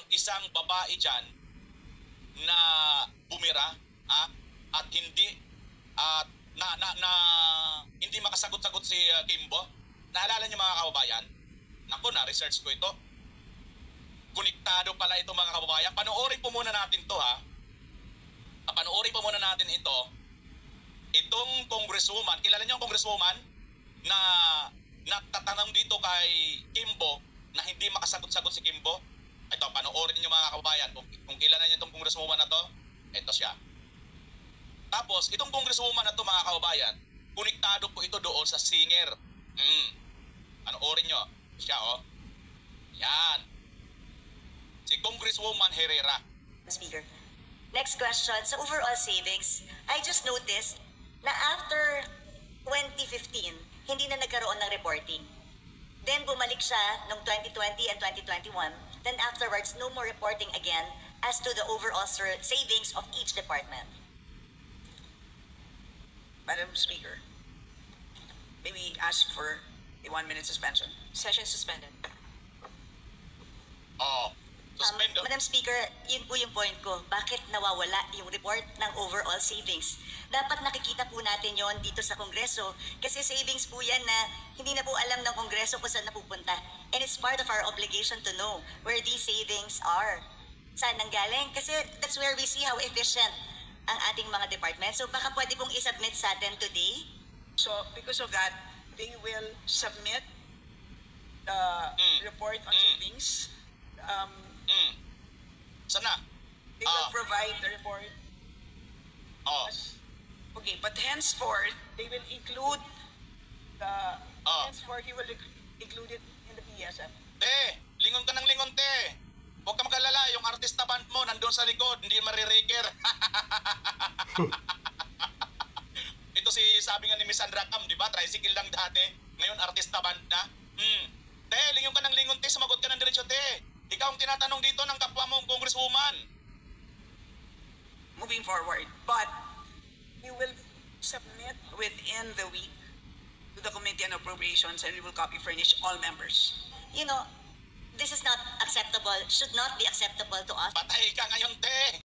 isang babae dyan na bumira at hindi at hindi makasagot-sagot si Kimbo. Naalala niyo mga kababayan? Naku, na-research ko ito. Konektado pala ito mga kababayan. Panoorin po muna natin to ha. Panoorin po muna natin ito. Itong congresswoman, kilala niyo ang congresswoman na nagtatanong dito kay Kimbo na hindi makasagot-sagot si Kimbo? Ito, panoorin niyo mga kababayan. Kung kilala niyo itong congresswoman na to, ito siya. Tapos, itong congresswoman na to mga kababayan, konektado po ito doon sa singer. Panoorin niyo. Siya oh. Yan. Si Congresswoman Herrera. Speaker. Next question. Sa overall savings, I just noticed na after 2015, hindi na nagkaroon ng reporting. Then bumalik siya noong 2020 and 2021. Then afterwards, no more reporting again as to the overall savings of each department. Madam Speaker, may we ask for a 1-minute suspension? Session suspended. Oh, suspend. Madam Speaker, yun po yung point ko. Bakit nawawala yung report ng overall savings? Dapat nakikita po natin yon dito sa Kongreso kasi savings po yan na hindi na po alam ng Kongreso kung saan napupunta. And it's part of our obligation to know where these savings are. Saan nanggaling? Kasi that's where we see how efficient ang ating mga departments. So baka pwede pong isubmit sa atin today. So, because of that, they will submit the report on savings. Sana? They will provide the report. Oh. Okay, but henceforth, they will include the... Henceforth, he will include it in the PSF. Te, lingon ka ng lingon, te. Huwag ka magalala, yung artista band mo nandun sa likod, hindi marireker. Ito si sabi nga ni Miss Sandra Cam, di ba? Tricycle lang dati. Ngayon artista band na. Te, lingon ka ng lingon, te. Sumagot ka ng diretsyo, te. Ikaw ang tinatanong dito ng kapwa mong congresswoman. Moving forward, but we will submit within the week to the Committee on Appropriations and we will copy furnish all members. You know, this is not acceptable, should not be acceptable to us. Patay ka ngayon, te.